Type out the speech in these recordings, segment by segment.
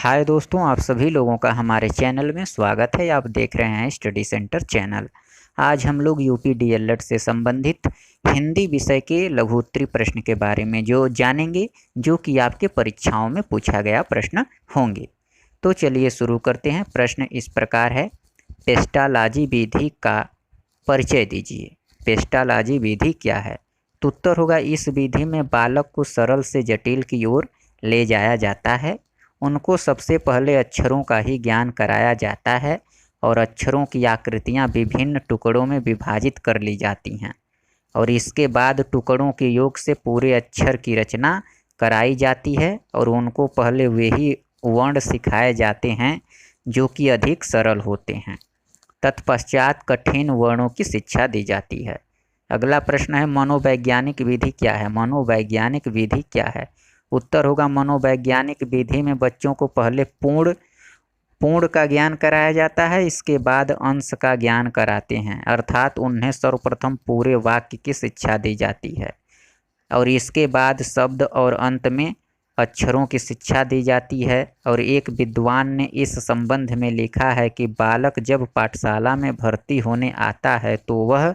हाय दोस्तों, आप सभी लोगों का हमारे चैनल में स्वागत है। आप देख रहे हैं स्टडी सेंटर चैनल। आज हम लोग यूपी डीएलएड से संबंधित हिंदी विषय के लघुत्तरी प्रश्न के बारे में जो जानेंगे, जो कि आपके परीक्षाओं में पूछा गया प्रश्न होंगे। तो चलिए शुरू करते हैं। प्रश्न इस प्रकार है, पेस्टालॉजी विधि का परिचय दीजिए। पेस्टालॉजी विधि क्या है? तो उत्तर होगा, इस विधि में बालक को सरल से जटिल की ओर ले जाया जाता है। उनको सबसे पहले अक्षरों का ही ज्ञान कराया जाता है और अक्षरों की आकृतियाँ विभिन्न टुकड़ों में विभाजित कर ली जाती हैं और इसके बाद टुकड़ों के योग से पूरे अक्षर की रचना कराई जाती है और उनको पहले वे ही वर्ण सिखाए जाते हैं जो कि अधिक सरल होते हैं। तत्पश्चात कठिन वर्णों की शिक्षा दी जाती है। अगला प्रश्न है, मनोवैज्ञानिक विधि क्या है? मनोवैज्ञानिक विधि क्या है? उत्तर होगा, मनोवैज्ञानिक विधि में बच्चों को पहले पूर्ण का ज्ञान कराया जाता है, इसके बाद अंश का ज्ञान कराते हैं, अर्थात उन्हें सर्वप्रथम पूरे वाक्य की शिक्षा दी जाती है और इसके बाद शब्द और अंत में अक्षरों की शिक्षा दी जाती है। और एक विद्वान ने इस संबंध में लिखा है कि बालक जब पाठशाला में भर्ती होने आता है तो वह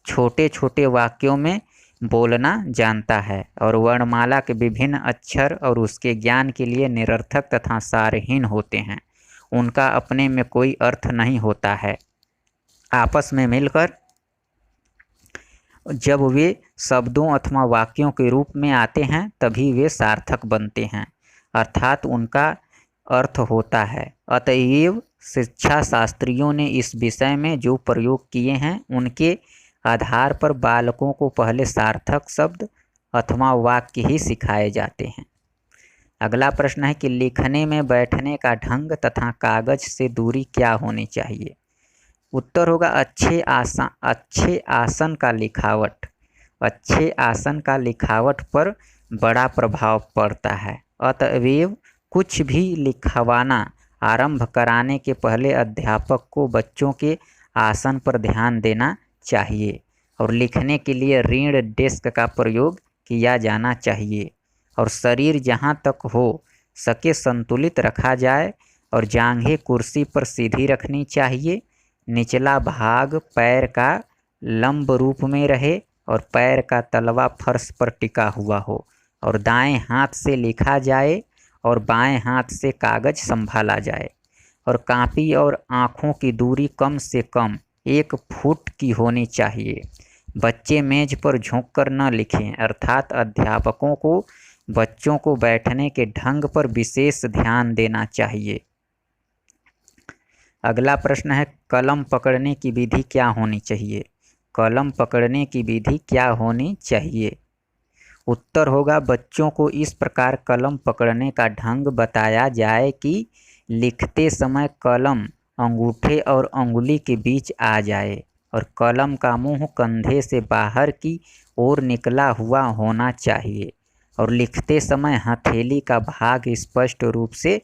छोटे छोटे वाक्यों में बोलना जानता है और वर्णमाला के विभिन्न अक्षर और उसके ज्ञान के लिए निरर्थक तथा सारहीन होते हैं। उनका अपने में कोई अर्थ नहीं होता है। आपस में मिलकर जब वे शब्दों अथवा वाक्यों के रूप में आते हैं तभी वे सार्थक बनते हैं, अर्थात उनका अर्थ होता है। अतएव शिक्षा शास्त्रियों ने इस विषय में जो प्रयोग किए हैं उनके आधार पर बालकों को पहले सार्थक शब्द अथवा वाक्य ही सिखाए जाते हैं। अगला प्रश्न है कि लिखने में बैठने का ढंग तथा कागज से दूरी क्या होनी चाहिए? उत्तर होगा, अच्छे आसन का लिखावट। अच्छे आसन का लिखावट पर बड़ा प्रभाव पड़ता है। अतएव कुछ भी लिखवाना आरंभ कराने के पहले अध्यापक को बच्चों के आसन पर ध्यान देना चाहिए और लिखने के लिए ऋण डेस्क का प्रयोग किया जाना चाहिए और शरीर जहाँ तक हो सके संतुलित रखा जाए और जांघें कुर्सी पर सीधी रखनी चाहिए। निचला भाग पैर का लंब रूप में रहे और पैर का तलवा फर्श पर टिका हुआ हो और दाएं हाथ से लिखा जाए और बाएं हाथ से कागज संभाला जाए और कापी और आँखों की दूरी कम से कम 1 फुट की होनी चाहिए। बच्चे मेज पर झुककर न लिखें, अर्थात अध्यापकों को बच्चों को बैठने के ढंग पर विशेष ध्यान देना चाहिए। अगला प्रश्न है, कलम पकड़ने की विधि क्या होनी चाहिए? कलम पकड़ने की विधि क्या होनी चाहिए? उत्तर होगा, बच्चों को इस प्रकार कलम पकड़ने का ढंग बताया जाए कि लिखते समय कलम अंगूठे और अंगुली के बीच आ जाए और कलम का मुंह कंधे से बाहर की ओर निकला हुआ होना चाहिए और लिखते समय हथेली का भाग स्पष्ट रूप से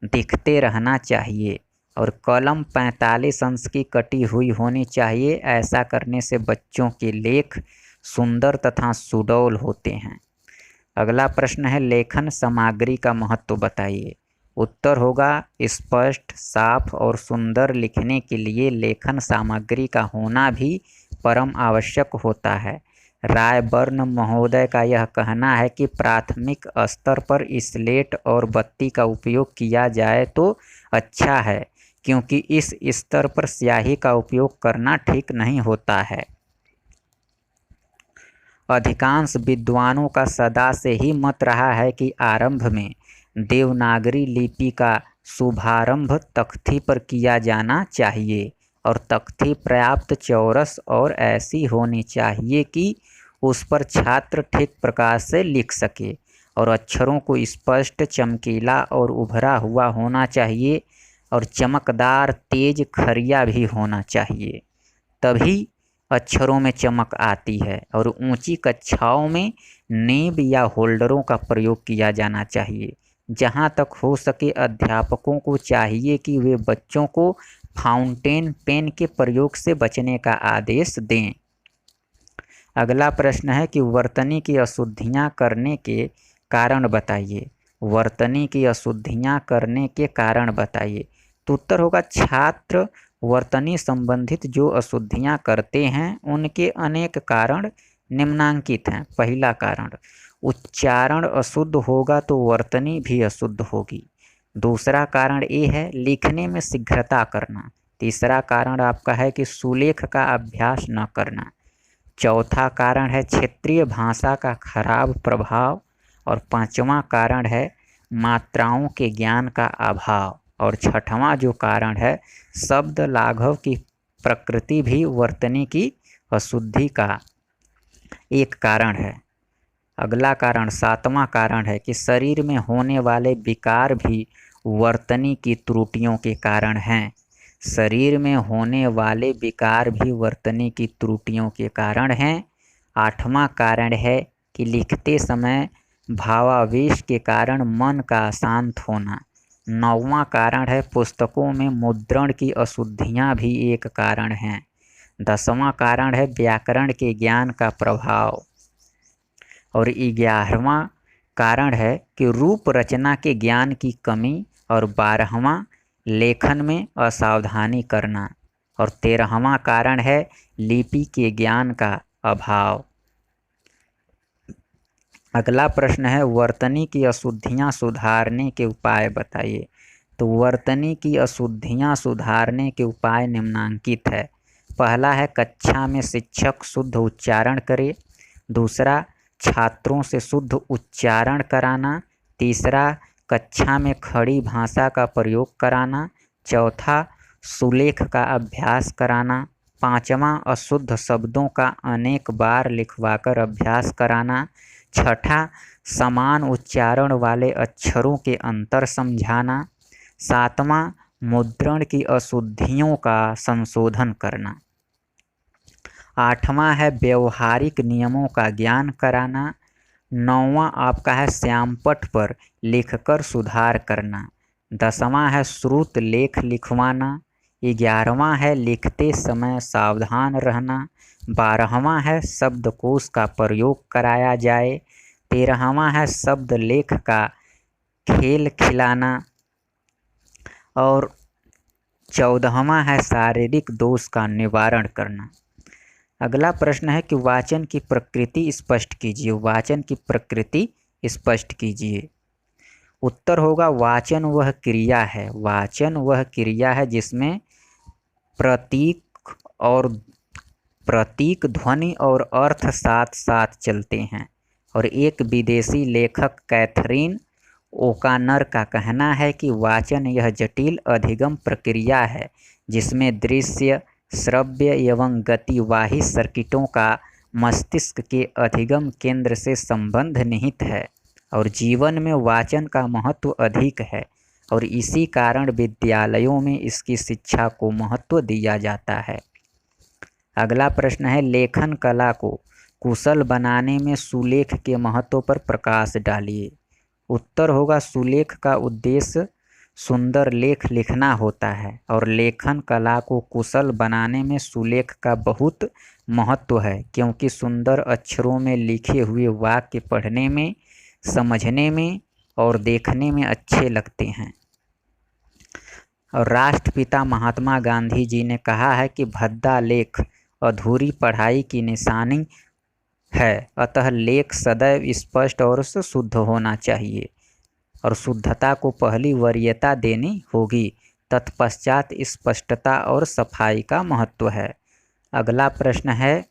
दिखते रहना चाहिए और कलम 45 अंश की कटी हुई होनी चाहिए। ऐसा करने से बच्चों के लेख सुंदर तथा सुडौल होते हैं। अगला प्रश्न है, लेखन सामग्री का महत्व बताइए। उत्तर होगा, स्पष्ट, साफ और सुंदर लिखने के लिए लेखन सामग्री का होना भी परम आवश्यक होता है। रायबर्न महोदय का यह कहना है कि प्राथमिक स्तर पर स्लेट और बत्ती का उपयोग किया जाए तो अच्छा है, क्योंकि इस स्तर पर स्याही का उपयोग करना ठीक नहीं होता है। अधिकांश विद्वानों का सदा से ही मत रहा है कि आरंभ में देवनागरी लिपि का शुभारंभ तख्ती पर किया जाना चाहिए और तख्ती पर्याप्त चौरस और ऐसी होनी चाहिए कि उस पर छात्र ठीक प्रकार से लिख सके और अक्षरों को स्पष्ट, चमकीला और उभरा हुआ होना चाहिए और चमकदार, तेज खरिया भी होना चाहिए, तभी अक्षरों में चमक आती है। और ऊंची कक्षाओं में नीब या होल्डरों का प्रयोग किया जाना चाहिए। जहाँ तक हो सके अध्यापकों को चाहिए कि वे बच्चों को फाउंटेन पेन के प्रयोग से बचने का आदेश दें। अगला प्रश्न है कि वर्तनी की अशुद्धियाँ करने के कारण बताइए। वर्तनी की अशुद्धियाँ करने के कारण बताइए। तो उत्तर होगा छात्र वर्तनी संबंधित जो अशुद्धियाँ करते हैं उनके अनेक कारण निम्नांकित हैं। पहला कारण, उच्चारण अशुद्ध होगा तो वर्तनी भी अशुद्ध होगी। दूसरा कारण ये है लिखने में शीघ्रता करना। तीसरा कारण आपका है कि सुलेख का अभ्यास न करना। चौथा कारण है क्षेत्रीय भाषा का खराब प्रभाव। और पांचवा कारण है मात्राओं के ज्ञान का अभाव। और छठवां जो कारण है शब्द लाघव की प्रकृति भी वर्तनी की अशुद्धि का एक कारण है। अगला कारण, सातवां कारण है कि शरीर में होने वाले विकार भी वर्तनी की त्रुटियों के कारण हैं। शरीर में होने वाले विकार भी वर्तनी की त्रुटियों के कारण हैं। आठवां कारण है कि लिखते समय भावावेश के कारण मन का अशांत होना। नौवां कारण है पुस्तकों में मुद्रण की अशुद्धियां भी एक कारण हैं। 10वां कारण है व्याकरण के ज्ञान का प्रभाव। और 11वां कारण है कि रूप रचना के ज्ञान की कमी। और 12वां लेखन में असावधानी करना। और 13वां कारण है लिपि के ज्ञान का अभाव। अगला प्रश्न है वर्तनी की अशुद्धियां सुधारने के उपाय बताइए। तो वर्तनी की अशुद्धियां सुधारने के उपाय निम्नांकित है। पहला है कक्षा में शिक्षक शुद्ध उच्चारण करे। दूसरा, छात्रों से शुद्ध उच्चारण कराना। तीसरा, कक्षा में खड़ी भाषा का प्रयोग कराना। चौथा, सुलेख का अभ्यास कराना। पांचवा, अशुद्ध शब्दों का अनेक बार लिखवाकर अभ्यास कराना। छठा, समान उच्चारण वाले अक्षरों के अंतर समझाना। सातवां, मुद्रण की अशुद्धियों का संशोधन करना। आठवां है व्यवहारिक नियमों का ज्ञान कराना। नौवां आपका है श्यामपट्ट पर लिखकर सुधार करना। 10वां है श्रुत लेख लिखवाना। 11वां है लिखते समय सावधान रहना। 12वां है शब्दकोश का प्रयोग कराया जाए। 13वां है शब्द लेख का खेल खिलाना। और 14वां है शारीरिक दोष का निवारण करना। अगला प्रश्न है कि वाचन की प्रकृति स्पष्ट कीजिए। वाचन की प्रकृति स्पष्ट कीजिए। उत्तर होगा वाचन वह क्रिया है। वाचन वह क्रिया है जिसमें प्रतीक ध्वनि और अर्थ साथ साथ चलते हैं। और एक विदेशी लेखक कैथरीन ओकानर का कहना है कि वाचन यह जटिल अधिगम प्रक्रिया है जिसमें दृश्य, श्रव्य एवं गतिवाही सर्किटों का मस्तिष्क के अधिगम केंद्र से संबंध निहित है। और जीवन में वाचन का महत्व अधिक है और इसी कारण विद्यालयों में इसकी शिक्षा को महत्व दिया जाता है। अगला प्रश्न है लेखन कला को कुशल बनाने में सुलेख के महत्व पर प्रकाश डालिए। उत्तर होगा सुलेख का उद्देश्य सुंदर लेख लिखना होता है और लेखन कला को कुशल बनाने में सुलेख का बहुत महत्व है क्योंकि सुंदर अक्षरों में लिखे हुए वाक्य पढ़ने में, समझने में और देखने में अच्छे लगते हैं। और राष्ट्रपिता महात्मा गांधी जी ने कहा है कि भद्दा लेख अधूरी पढ़ाई की निशानी है, अतः लेख सदैव स्पष्ट और शुद्ध होना चाहिए और शुद्धता को पहली वरीयता देनी होगी, तत्पश्चात स्पष्टता और सफाई का महत्व है। अगला प्रश्न है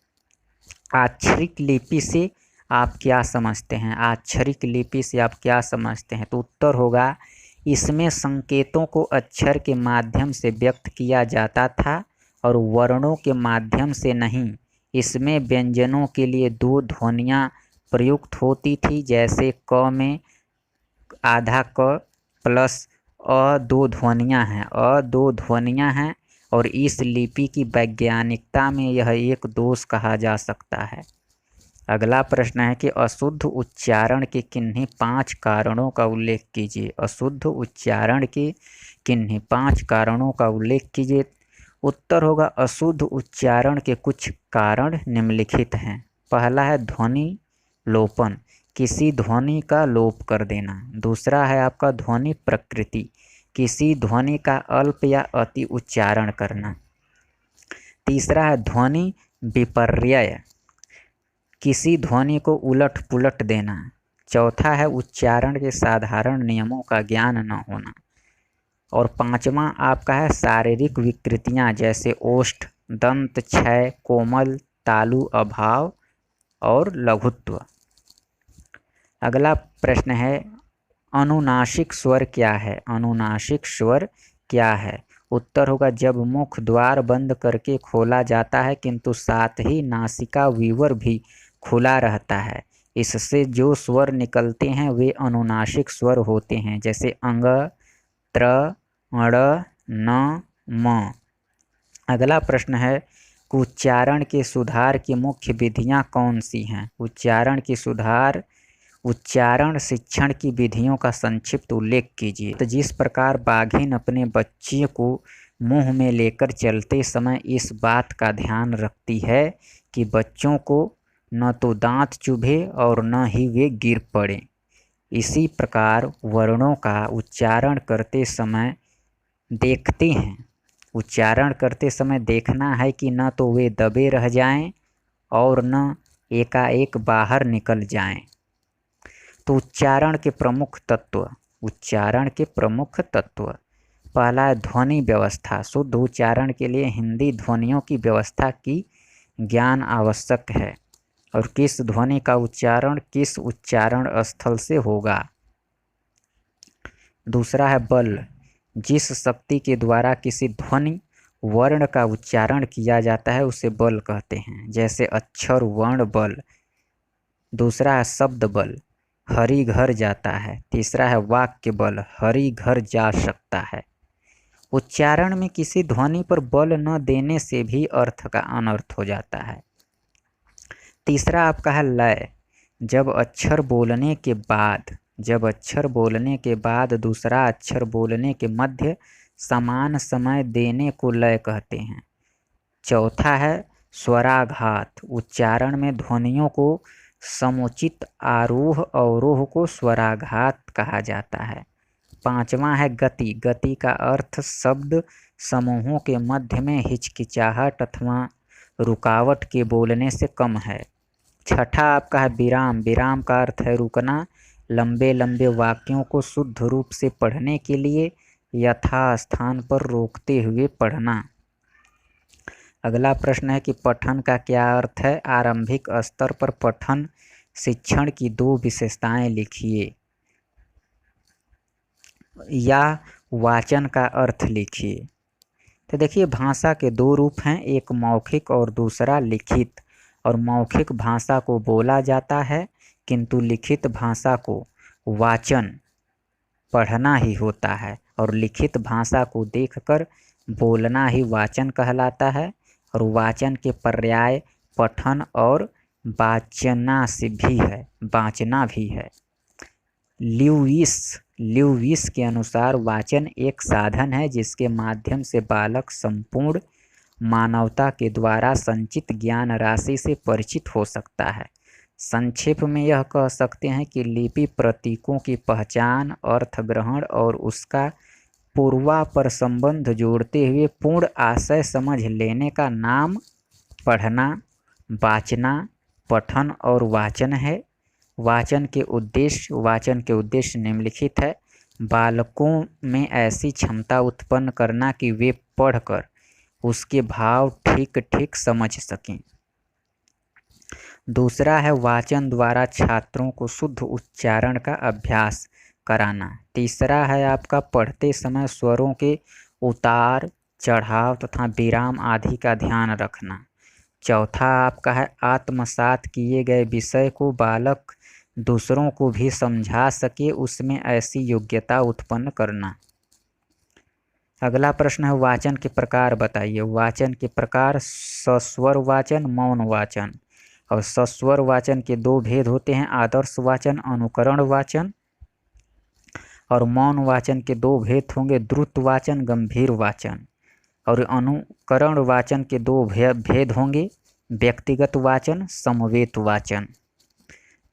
आक्षरिक लिपि से आप क्या समझते हैं। आक्षरिक लिपि से आप क्या समझते हैं। तो उत्तर होगा इसमें संकेतों को अक्षर के माध्यम से व्यक्त किया जाता था और वर्णों के माध्यम से नहीं। इसमें व्यंजनों के लिए दो ध्वनियाँ प्रयुक्त होती थी, जैसे क में आधा क प्लस अ दो ध्वनियाँ हैं और इस लिपि की वैज्ञानिकता में यह एक दोष कहा जा सकता है। अगला प्रश्न है कि अशुद्ध उच्चारण के किन्हीं 5 कारणों का उल्लेख कीजिए। अशुद्ध उच्चारण के किन्हीं 5 कारणों का उल्लेख कीजिए। उत्तर होगा अशुद्ध उच्चारण के कुछ कारण निम्नलिखित हैं। पहला है ध्वनि लोपन। किसी ध्वनि का लोप कर देना। दूसरा है आपका ध्वनि प्रकृति, किसी ध्वनि का अल्प या अति उच्चारण करना। तीसरा है ध्वनि विपर्यय, किसी ध्वनि को उलट पुलट देना। चौथा है उच्चारण के साधारण नियमों का ज्ञान न होना। और पांचवा आपका है शारीरिक विकृतियां जैसे ओष्ठ, दंत क्षय, कोमल, तालु अभाव और लघुत्व। अगला प्रश्न है अनुनासिक स्वर क्या है? अनुनासिक स्वर क्या है? उत्तर होगा जब मुख द्वार बंद करके खोला जाता है किंतु साथ ही नासिका वीवर भी खुला रहता है, इससे जो स्वर निकलते हैं वे अनुनासिक स्वर होते हैं, जैसे अंग, त्र, अण, न, म। अगला प्रश्न है कि उच्चारण के सुधार की मुख्य विधियां कौन सी हैं? उच्चारण शिक्षण की विधियों का संक्षिप्त उल्लेख कीजिए। तो जिस प्रकार बाघिन अपने बच्चे को मुंह में लेकर चलते समय इस बात का ध्यान रखती है कि बच्चों को न तो दांत चुभे और न ही वे गिर पड़े, इसी प्रकार वर्णों का उच्चारण करते समय देखना है कि न तो वे दबे रह जाएं और न एकाएक बाहर निकल जाएं। तो उच्चारण के प्रमुख तत्व पहला है ध्वनि व्यवस्था। शुद्ध उच्चारण के लिए हिंदी ध्वनियों की व्यवस्था की ज्ञान आवश्यक है और किस ध्वनि का उच्चारण किस उच्चारण स्थल से होगा। दूसरा है बल, जिस शक्ति के द्वारा किसी ध्वनि वर्ण का उच्चारण किया जाता है उसे बल कहते हैं, जैसे अक्षर वर्ण बल। दूसरा है शब्द बल, हरि घर जाता है। तीसरा है वाक्य बल, हरि घर जा सकता है। उच्चारण में किसी ध्वनि पर बल न देने से भी अर्थ का अनर्थ हो जाता है। तीसरा आपका है लय, जब अक्षर बोलने के बाद दूसरा अक्षर बोलने के मध्य समान समय देने को लय कहते हैं। चौथा है स्वराघात, उच्चारण में ध्वनियों को समुचित आरोह अवरोह को स्वराघात कहा जाता है। पांचवा है गति का अर्थ शब्द समूहों के मध्य में हिचकिचाहट अथवा रुकावट के बोलने से कम है। छठा आपका है विराम का अर्थ है रुकना, लंबे लंबे वाक्यों को शुद्ध रूप से पढ़ने के लिए यथास्थान पर रोकते हुए पढ़ना। अगला प्रश्न है कि पठन का क्या अर्थ है? आरंभिक स्तर पर पठन शिक्षण की 2 विशेषताएं लिखिए या वाचन का अर्थ लिखिए। तो देखिए भाषा के 2 रूप हैं, एक मौखिक और दूसरा लिखित। और मौखिक भाषा को बोला जाता है किंतु लिखित भाषा को वाचन पढ़ना ही होता है और लिखित भाषा को देखकर बोलना ही वाचन कहलाता है। और वाचन के पर्याय पठन और वाचना भी है। ल्यूइस के अनुसार वाचन एक साधन है जिसके माध्यम से बालक संपूर्ण मानवता के द्वारा संचित ज्ञान राशि से परिचित हो सकता है। संक्षेप में यह कह सकते हैं कि लिपि प्रतीकों की पहचान, अर्थ ग्रहण और उसका पूर्वापर संबंध जोड़ते हुए पूर्ण आशय समझ लेने का नाम पढ़ना, वाचना, पठन और वाचन है। वाचन के उद्देश्य निम्नलिखित है। बालकों में ऐसी क्षमता उत्पन्न करना कि वे पढ़कर उसके भाव ठीक ठीक समझ सकें। दूसरा है वाचन द्वारा छात्रों को शुद्ध उच्चारण का अभ्यास कराना। तीसरा है आपका पढ़ते समय स्वरों के उतार चढ़ाव तथा विराम आदि का ध्यान रखना। चौथा आपका है आत्मसात किए गए विषय को बालक दूसरों को भी समझा सके, उसमें ऐसी योग्यता उत्पन्न करना। अगला प्रश्न है वाचन के प्रकार बताइए। वाचन के प्रकार सस्वर वाचन, मौन वाचन। और सस्वर वाचन के 2 भेद होते हैं, आदर्श वाचन, अनुकरण वाचन। और मौन वाचन के 2 भेद होंगे, द्रुत वाचन, गंभीर वाचन। और अनुकरण वाचन के 2 भेद होंगे, व्यक्तिगत वाचन, समवेत वाचन।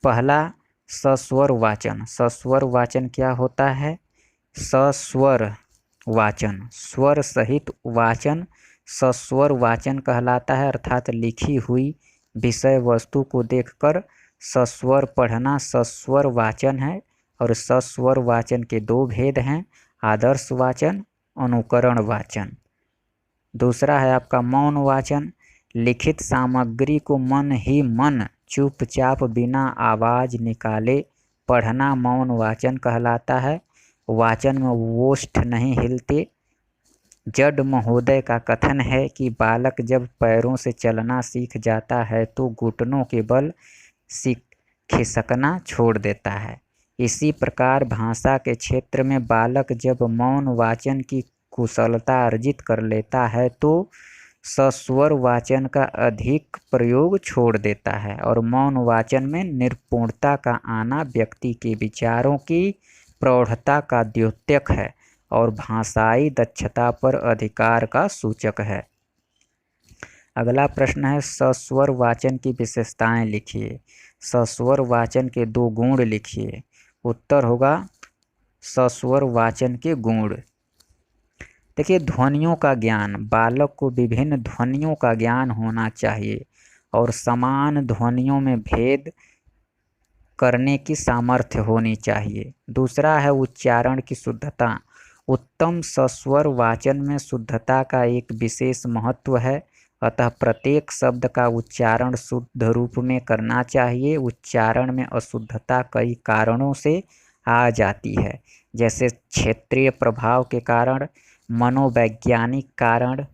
पहला सस्वर वाचन, सस्वर वाचन क्या होता है? सस्वर वाचन, स्वर सहित वाचन सस्वर वाचन कहलाता है, अर्थात लिखी हुई विषय वस्तु को देखकर सस्वर पढ़ना सस्वर वाचन है। और सस्वर वाचन के दो भेद हैं, आदर्श वाचन, अनुकरण वाचन। दूसरा है आपका मौन वाचन, लिखित सामग्री को मन ही मन चुपचाप बिना आवाज निकाले पढ़ना मौन वाचन कहलाता है। वाचन में ओष्ठ नहीं हिलते। जड महोदय का कथन है कि बालक जब पैरों से चलना सीख जाता है तो घुटनों के बल खिसकना छोड़ देता है। इसी प्रकार भाषा के क्षेत्र में बालक जब मौन वाचन की कुशलता अर्जित कर लेता है तो सस्वर वाचन का अधिक प्रयोग छोड़ देता है। और मौन वाचन में निपुणता का आना व्यक्ति के विचारों की प्रौढ़ता का द्योतक है और भाषाई दक्षता पर अधिकार का सूचक है। अगला प्रश्न है, सस्वर वाचन की विशेषताएं लिखिए। सस्वर वाचन के दो गुण लिखिए। उत्तर होगा सस्वर वाचन के गुण। देखिए, ध्वनियों का ज्ञान, बालक को विभिन्न ध्वनियों का ज्ञान होना चाहिए और समान ध्वनियों में भेद करने की सामर्थ्य होनी चाहिए। दूसरा है उच्चारण की शुद्धता। उत्तम सस्वर वाचन में शुद्धता का एक विशेष महत्व है, अतः प्रत्येक शब्द का उच्चारण शुद्ध रूप में करना चाहिए। उच्चारण में अशुद्धता कई कारणों से आ जाती है, जैसे क्षेत्रीय प्रभाव के कारण, मनोवैज्ञानिक कारण,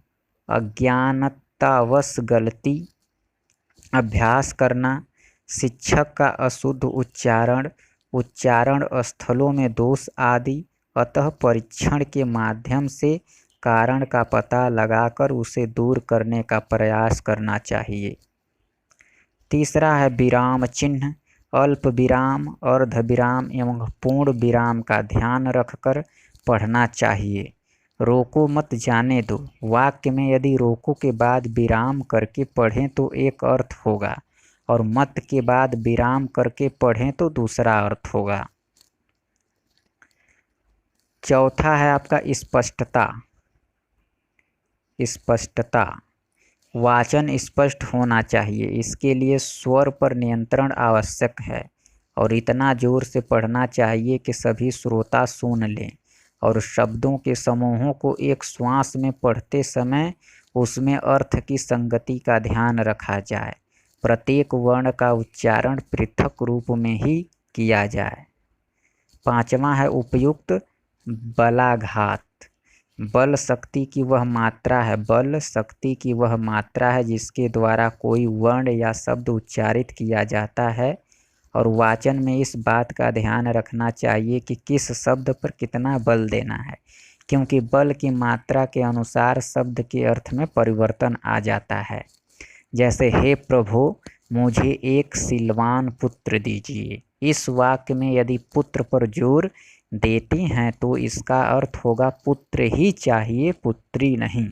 अज्ञानतावश गलती, अभ्यास करना, शिक्षक का अशुद्ध उच्चारण, उच्चारण स्थलों में दोष आदि। अतः परीक्षण के माध्यम से कारण का पता लगाकर उसे दूर करने का प्रयास करना चाहिए। तीसरा है विराम चिन्ह। अल्प विराम, अर्ध विराम एवं पूर्ण विराम का ध्यान रखकर पढ़ना चाहिए। रोको मत जाने दो। वाक्य में यदि रोको के बाद विराम करके पढ़ें तो एक अर्थ होगा और मत के बाद विराम करके पढ़ें तो दूसरा अर्थ होगा। चौथा है आपका स्पष्टता। स्पष्टता, वाचन स्पष्ट होना चाहिए। इसके लिए स्वर पर नियंत्रण आवश्यक है और इतना जोर से पढ़ना चाहिए कि सभी श्रोता सुन लें। और शब्दों के समूहों को एक श्वास में पढ़ते समय उसमें अर्थ की संगति का ध्यान रखा जाए। प्रत्येक वर्ण का उच्चारण पृथक रूप में ही किया जाए। पांचवा है उपयुक्त बलाघात। बल शक्ति की वह मात्रा है, बल शक्ति की वह मात्रा है जिसके द्वारा कोई वर्ण या शब्द उच्चारित किया जाता है। और वाचन में इस बात का ध्यान रखना चाहिए कि किस शब्द पर कितना बल देना है, क्योंकि बल की मात्रा के अनुसार शब्द के अर्थ में परिवर्तन आ जाता है। जैसे, हे प्रभु मुझे एक सिलवान पुत्र दीजिए। इस वाक्य में यदि पुत्र पर जोर देते हैं तो इसका अर्थ होगा पुत्र ही चाहिए, पुत्री नहीं।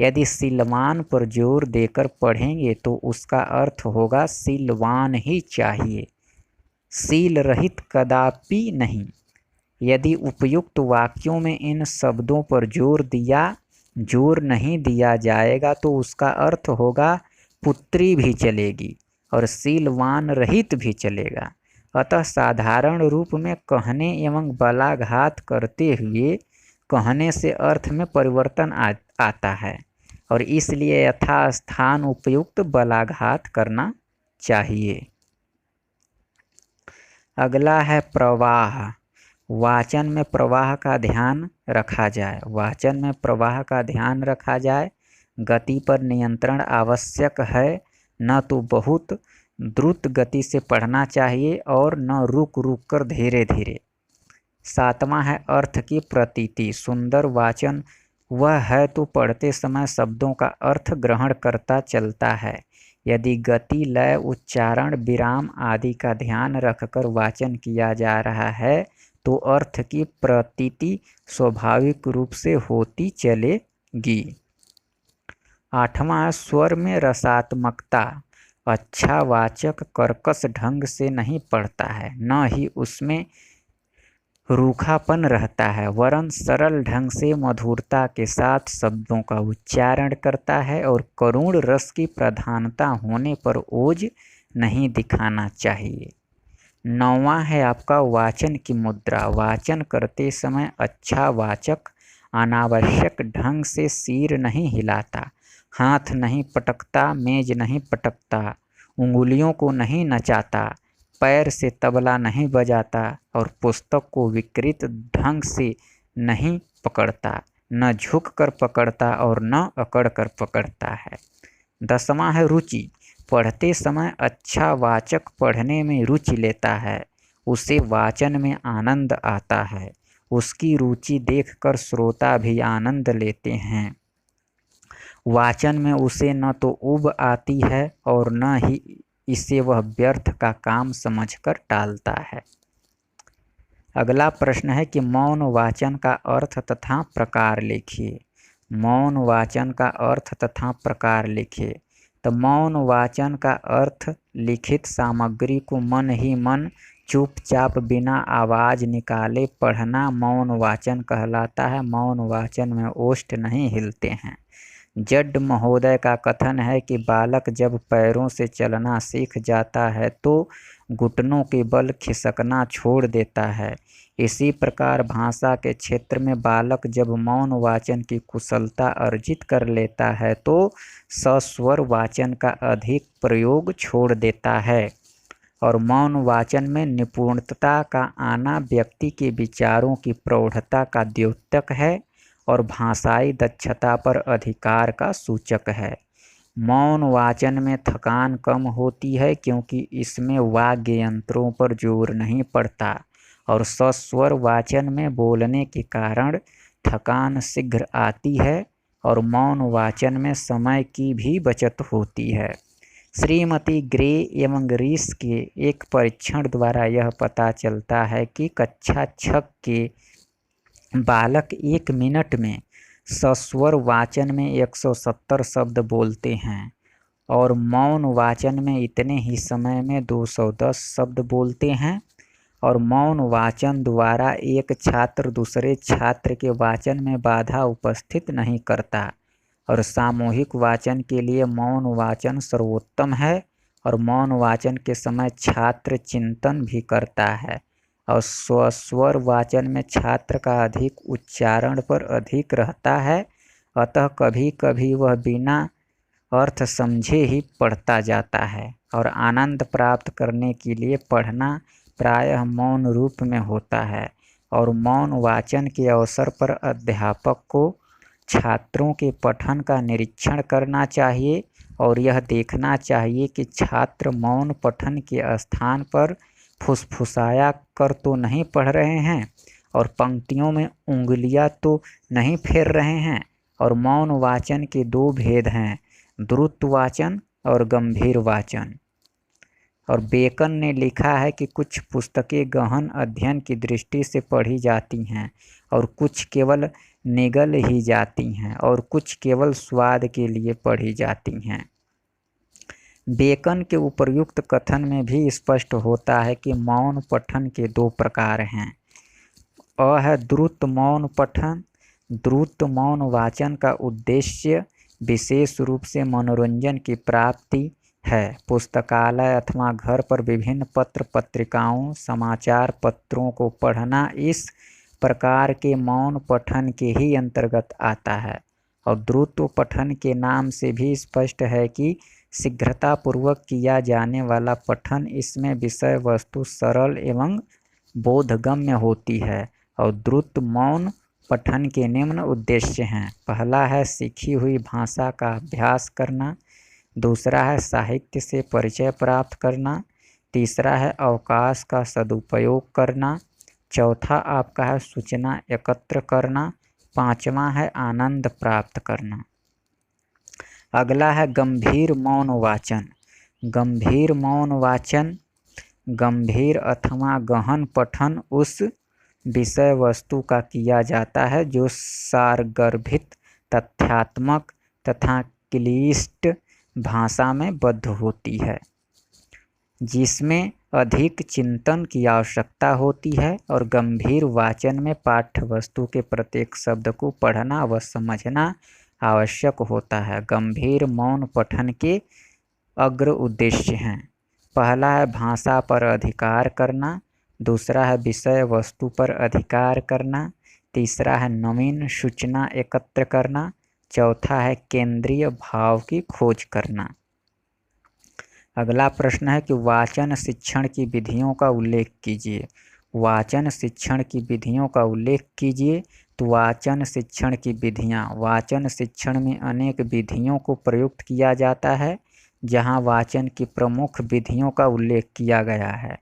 यदि सिलवान पर जोर देकर पढ़ेंगे तो उसका अर्थ होगा सिलवान ही चाहिए, सील रहित कदापि नहीं। यदि उपयुक्त वाक्यों में इन शब्दों पर जोर नहीं दिया जाएगा तो उसका अर्थ होगा पुत्री भी चलेगी और सीलवान रहित भी चलेगा। अतः साधारण रूप में कहने एवं बलाघात करते हुए कहने से अर्थ में परिवर्तन आता है और इसलिए यथास्थान उपयुक्त बलाघात करना चाहिए। अगला है प्रवाह। वाचन में प्रवाह का ध्यान रखा जाए। वाचन में प्रवाह का ध्यान रखा जाए। गति पर नियंत्रण आवश्यक है, न तो बहुत द्रुत गति से पढ़ना चाहिए और न रुक कर धीरे धीरे। सातवां है अर्थ की प्रतीति। सुंदर वाचन वह है तो पढ़ते समय शब्दों का अर्थ ग्रहण करता चलता है। यदि गति, लय, उच्चारण, विराम आदि का ध्यान रखकर वाचन किया जा रहा है तो अर्थ की प्रतीति स्वाभाविक रूप से होती चलेगी। आठवां, स्वर में रसात्मकता। अच्छा वाचक कर्कश ढंग से नहीं पढ़ता है, न ही उसमें रूखापन रहता है, वरन सरल ढंग से मधुरता के साथ शब्दों का उच्चारण करता है और करुण रस की प्रधानता होने पर ओज नहीं दिखाना चाहिए। 9वां है आपका वाचन की मुद्रा। वाचन करते समय अच्छा वाचक अनावश्यक ढंग से सिर नहीं हिलाता, हाथ नहीं पटकता, मेज नहीं पटकता, उंगलियों को नहीं नचाता, पैर से तबला नहीं बजाता और पुस्तक को विकृत ढंग से नहीं पकड़ता, न झुक कर पकड़ता और न अकड़ कर पकड़ता है। 10वां है रुचि। पढ़ते समय अच्छा वाचक पढ़ने में रुचि लेता है, उसे वाचन में आनंद आता है, उसकी रुचि देखकर श्रोता भी आनंद लेते हैं। वाचन में उसे न तो ऊब आती है और न ही इसे वह व्यर्थ का काम समझकर टालता है। अगला प्रश्न है कि मौन वाचन का अर्थ तथा प्रकार लिखिए। मौन वाचन का अर्थ तथा प्रकार लिखिए। तो मौन वाचन का अर्थ लिखित सामग्री को मन ही मन चुपचाप बिना आवाज निकाले पढ़ना मौन वाचन कहलाता है। मौन वाचन में ओष्ठ नहीं हिलते हैं। जड महोदय का कथन है कि बालक जब पैरों से चलना सीख जाता है तो घुटनों के बल खिसकना छोड़ देता है। इसी प्रकार भाषा के क्षेत्र में बालक जब मौन वाचन की कुशलता अर्जित कर लेता है तो सस्वर वाचन का अधिक प्रयोग छोड़ देता है। और मौन वाचन में निपुणता का आना व्यक्ति के विचारों की प्रौढ़ता का द्योतक है और भाषाई दक्षता पर अधिकार का सूचक है। मौन वाचन में थकान कम होती है क्योंकि इसमें वाग्य यंत्रों पर जोर नहीं पड़ता और सस्वर वाचन में बोलने के कारण थकान शीघ्र आती है और मौन वाचन में समय की भी बचत होती है। श्रीमती ग्रे एवं रीस के एक परीक्षण द्वारा यह पता चलता है कि कक्षा 6 के बालक 1 मिनट में सस्वर वाचन में 170 शब्द बोलते हैं और मौन वाचन में इतने ही समय में 210 शब्द बोलते हैं। और मौन वाचन द्वारा एक छात्र दूसरे छात्र के वाचन में बाधा उपस्थित नहीं करता और सामूहिक वाचन के लिए मौन वाचन सर्वोत्तम है। और मौन वाचन के समय छात्र चिंतन भी करता है और स्वस्वर वाचन में छात्र का अधिक उच्चारण पर अधिक रहता है, अतः कभी कभी वह बिना अर्थ समझे ही पढ़ता जाता है और आनंद प्राप्त करने के लिए पढ़ना प्रायः मौन रूप में होता है। और मौन वाचन के अवसर पर अध्यापक को छात्रों के पठन का निरीक्षण करना चाहिए और यह देखना चाहिए कि छात्र मौन पठन के स्थान पर फुसफुसाया कर तो नहीं पढ़ रहे हैं और पंक्तियों में उंगलियां तो नहीं फेर रहे हैं। और मौन वाचन के 2 भेद हैं, द्रुत वाचन और गंभीर वाचन। और बेकन ने लिखा है कि कुछ पुस्तकें गहन अध्ययन की दृष्टि से पढ़ी जाती हैं और कुछ केवल निगल ही जाती हैं और कुछ केवल स्वाद के लिए पढ़ी जाती हैं। बेकन के उपर्युक्त कथन में भी स्पष्ट होता है कि मौन पठन के 2 प्रकार हैं। अ है द्रुत मौन पठन। द्रुत मौन वाचन का उद्देश्य विशेष रूप से मनोरंजन की प्राप्ति है। पुस्तकालय अथवा घर पर विभिन्न पत्र पत्रिकाओं समाचार पत्रों को पढ़ना इस प्रकार के मौन पठन के ही अंतर्गत आता है। और द्रुत पठन के नाम से भी स्पष्ट है कि शीघ्रतापूर्वक किया जाने वाला पठन, इसमें विषय वस्तु सरल एवं बोधगम्य होती है। और द्रुत मौन पठन के निम्न उद्देश्य हैं। पहला है सीखी हुई भाषा का अभ्यास करना, दूसरा है साहित्य से परिचय प्राप्त करना, तीसरा है अवकाश का सदुपयोग करना, चौथा आपका है सूचना एकत्र करना, पांचवा है आनंद प्राप्त करना। अगला है गंभीर मौन वाचन। गंभीर मौन वाचन गंभीर अथवा गहन पठन उस विषय वस्तु का किया जाता है जो सारगर्भित, तथ्यात्मक तथा क्लिष्ट भाषा में बद्ध होती है, जिसमें अधिक चिंतन की आवश्यकता होती है और गंभीर वाचन में पाठ्य वस्तु के प्रत्येक शब्द को पढ़ना व समझना आवश्यक होता है। गंभीर मौन पठन के अग्र उद्देश्य हैं। पहला है भाषा पर अधिकार करना, दूसरा है विषय वस्तु पर अधिकार करना, तीसरा है नवीन सूचना एकत्र करना, चौथा है केंद्रीय भाव की खोज करना। अगला प्रश्न है कि वाचन शिक्षण की विधियों का उल्लेख कीजिए। वाचन शिक्षण की विधियों का उल्लेख कीजिए। तो वाचन शिक्षण की विधियाँ, वाचन शिक्षण में अनेक विधियों को प्रयुक्त किया जाता है, जहाँ वाचन की प्रमुख विधियों का उल्लेख किया गया है।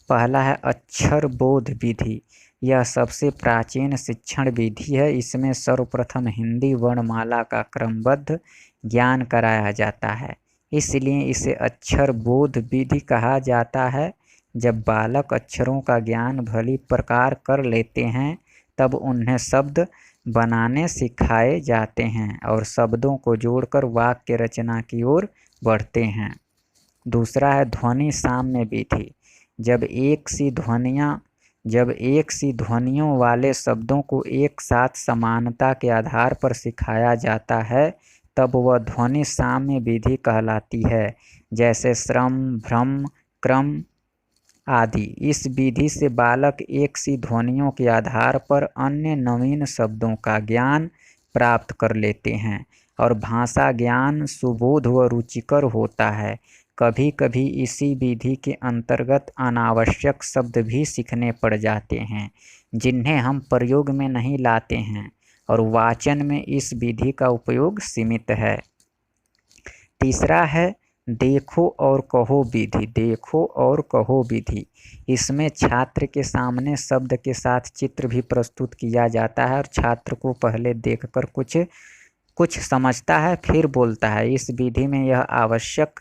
पहला है अक्षर बोध विधि। यह सबसे प्राचीन शिक्षण विधि है। इसमें सर्वप्रथम हिंदी वर्णमाला का क्रमबद्ध ज्ञान कराया जाता है, इसलिए इसे अक्षर बोध विधि कहा जाता है। जब बालक अक्षरों का ज्ञान भली प्रकार कर लेते हैं, तब उन्हें शब्द बनाने सिखाए जाते हैं और शब्दों को जोड़कर वाक्य रचना की ओर बढ़ते हैं। दूसरा है ध्वनि साम्य विधि। जब एक सी ध्वनियों वाले शब्दों को एक साथ समानता के आधार पर सिखाया जाता है, तब वह ध्वनि साम्य विधि कहलाती है, जैसे श्रम, भ्रम, क्रम आदि। इस विधि से बालक एक सी ध्वनियों के आधार पर अन्य नवीन शब्दों का ज्ञान प्राप्त कर लेते हैं और भाषा ज्ञान सुबोध व रुचिकर होता है। कभी कभी इसी विधि के अंतर्गत अनावश्यक शब्द भी सीखने पड़ जाते हैं, जिन्हें हम प्रयोग में नहीं लाते हैं, और वाचन में इस विधि का उपयोग सीमित है। तीसरा है देखो और कहो विधि। देखो और कहो विधि, इसमें छात्र के सामने शब्द के साथ चित्र भी प्रस्तुत किया जाता है और छात्र को पहले देखकर कुछ समझता है, फिर बोलता है। इस विधि में यह आवश्यक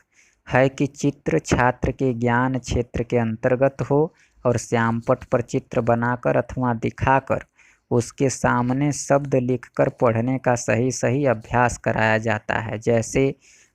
है कि चित्र छात्र के ज्ञान क्षेत्र के अंतर्गत हो और श्यामपट पर चित्र बनाकर अथवा दिखाकर उसके सामने शब्द लिखकर पढ़ने का सही अभ्यास कराया जाता है। जैसे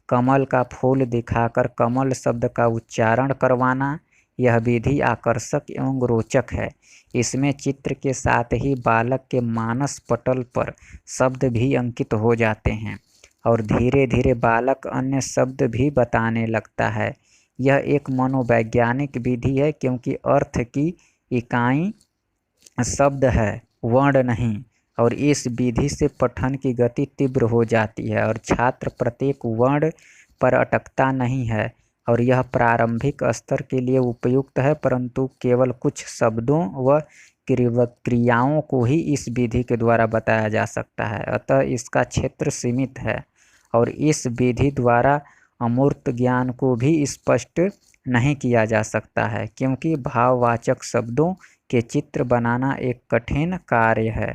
कमल का फूल दिखाकर कमल शब्द का उच्चारण करवाना। यह विधि आकर्षक एवं रोचक है। इसमें चित्र के साथ ही बालक के मानस पटल पर शब्द भी अंकित हो जाते हैं और धीरे धीरे बालक अन्य शब्द भी बताने लगता है। यह एक मनोवैज्ञानिक विधि है, क्योंकि अर्थ की इकाई शब्द है, वर्ण नहीं, और इस विधि से पठन की गति तीव्र हो जाती है और छात्र प्रत्येक वर्ण पर अटकता नहीं है। और यह प्रारंभिक स्तर के लिए उपयुक्त है, परंतु केवल कुछ शब्दों व क्रियाओं को ही इस विधि के द्वारा बताया जा सकता है। अतः इसका क्षेत्र सीमित है और इस विधि द्वारा अमूर्त ज्ञान को भी स्पष्ट नहीं किया जा सकता है, क्योंकि भाववाचक शब्दों के चित्र बनाना एक कठिन कार्य है।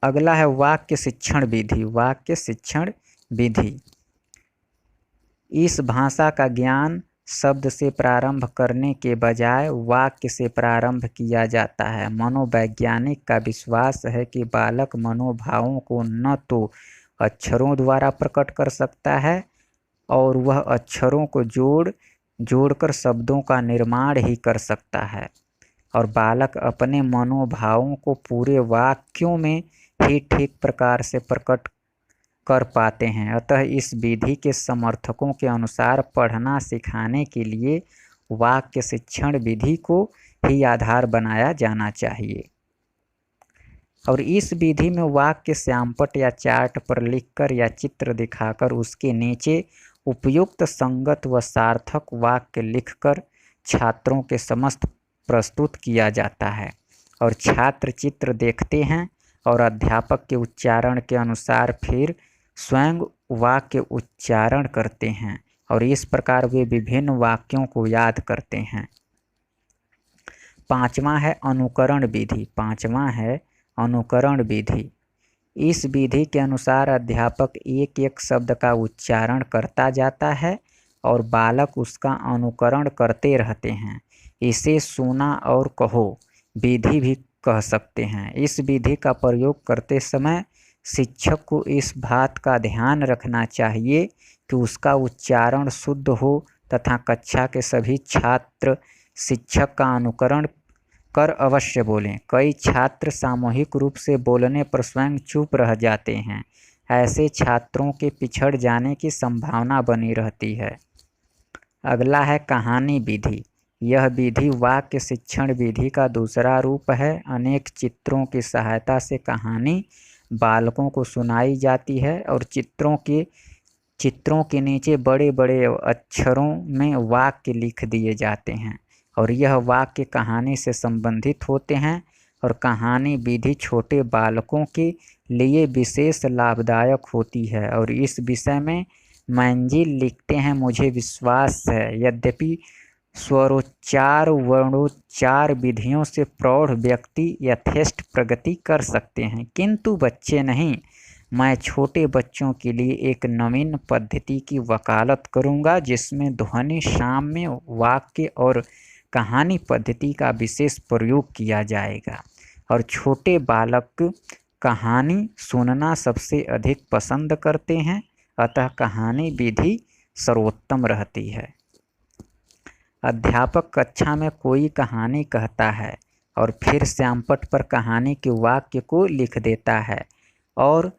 अगला है वाक्य शिक्षण विधि। वाक्य शिक्षण विधि, इस भाषा का ज्ञान शब्द से प्रारंभ करने के बजाय वाक्य से प्रारंभ किया जाता है। मनोवैज्ञानिक का विश्वास है कि बालक मनोभावों को न तो अक्षरों द्वारा प्रकट कर सकता है और वह अक्षरों को जोड़कर शब्दों का निर्माण ही कर सकता है, और बालक अपने मनोभावों को पूरे वाक्यों में ही ठीक प्रकार से प्रकट कर पाते हैं। अतः इस विधि के समर्थकों के अनुसार पढ़ना सिखाने के लिए वाक्य शिक्षण विधि को ही आधार बनाया जाना चाहिए। और इस विधि में वाक्य श्यामपट या चार्ट पर लिखकर या चित्र दिखाकर उसके नीचे उपयुक्त संगत व सार्थक वाक्य लिखकर छात्रों के समस्त प्रस्तुत किया जाता है, और छात्र चित्र देखते हैं और अध्यापक के उच्चारण के अनुसार फिर स्वयं वाक्य उच्चारण करते हैं, और इस प्रकार वे विभिन्न वाक्यों को याद करते हैं। पांचवा है अनुकरण विधि। पांचवा है अनुकरण विधि। इस विधि के अनुसार अध्यापक एक एक शब्द का उच्चारण करता जाता है और बालक उसका अनुकरण करते रहते हैं। इसे सुना और कहो विधि भी कह सकते हैं। इस विधि का प्रयोग करते समय शिक्षक को इस बात का ध्यान रखना चाहिए कि उसका उच्चारण शुद्ध हो तथा कक्षा के सभी छात्र शिक्षक का अनुकरण कर अवश्य बोलें। कई छात्र सामूहिक रूप से बोलने पर स्वयं चुप रह जाते हैं। ऐसे छात्रों के पिछड़ जाने की संभावना बनी रहती है। अगला है कहानी विधि। यह विधि वाक्य शिक्षण विधि का दूसरा रूप है। अनेक चित्रों की सहायता से कहानी बालकों को सुनाई जाती है और चित्रों के नीचे बड़े बड़े अक्षरों में वाक्य लिख दिए जाते हैं और यह वाक्य कहानी से संबंधित होते हैं और कहानी विधि छोटे बालकों के लिए विशेष लाभदायक होती है। और इस विषय में मंजिल लिखते हैं, मुझे विश्वास है यद्यपि स्वरोच्चार वर्णोच्चार विधियों से प्रौढ़ व्यक्ति यथेष्ट प्रगति कर सकते हैं, किंतु बच्चे नहीं। मैं छोटे बच्चों के लिए एक नवीन पद्धति की वकालत करूंगा जिसमें ध्वनि साम्य वाक्य और कहानी पद्धति का विशेष प्रयोग किया जाएगा और छोटे बालक कहानी सुनना सबसे अधिक पसंद करते हैं, अतः कहानी विधि सर्वोत्तम रहती है। अध्यापक कक्षा में कोई कहानी कहता है और फिर श्यामपट्ट पर कहानी के वाक्य को लिख देता है और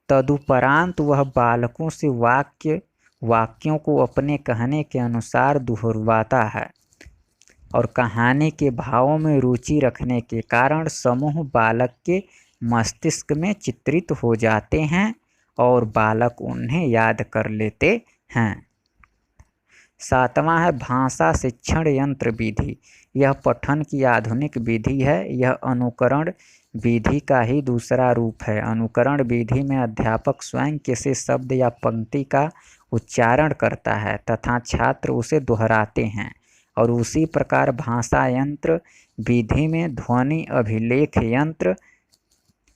तदुपरांत वह बालकों से वाक्यों को अपने कहने के अनुसार दोहराता है और कहानी के भावों में रुचि रखने के कारण समूह बालक के मस्तिष्क में चित्रित हो जाते हैं और बालक उन्हें याद कर लेते हैं। 7वां है भाषा शिक्षण यंत्र विधि। यह पठन की आधुनिक विधि है। यह अनुकरण विधि का ही दूसरा रूप है। अनुकरण विधि में अध्यापक स्वयं किसी शब्द या पंक्ति का उच्चारण करता है तथा छात्र उसे दोहराते हैं और उसी प्रकार भाषा यंत्र विधि में ध्वनि अभिलेख यंत्र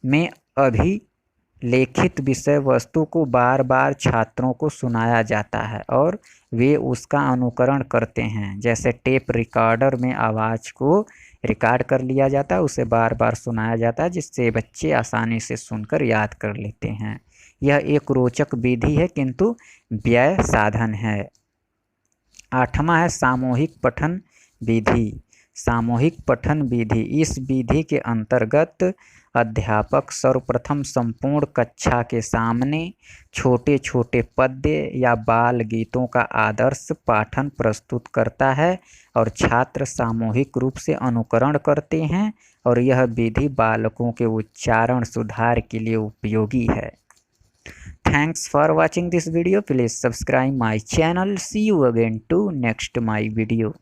में अभिलेखित विषय वस्तु को बार बार छात्रों को सुनाया जाता है और वे उसका अनुकरण करते हैं। जैसे टेप रिकॉर्डर में आवाज़ को रिकॉर्ड कर लिया जाता है, उसे बार बार सुनाया जाता है जिससे बच्चे आसानी से सुनकर याद कर लेते हैं। यह एक रोचक विधि है किंतु व्यय साधन है। 8वां है सामूहिक पठन विधि। सामूहिक पठन विधि, इस विधि के अंतर्गत अध्यापक सर्वप्रथम संपूर्ण कक्षा के सामने छोटे छोटे पद्य या बाल गीतों का आदर्श पाठन प्रस्तुत करता है और छात्र सामूहिक रूप से अनुकरण करते हैं और यह विधि बालकों के उच्चारण सुधार के लिए उपयोगी है। Thanks for watching this video. Please subscribe my channel. See you again to next my video.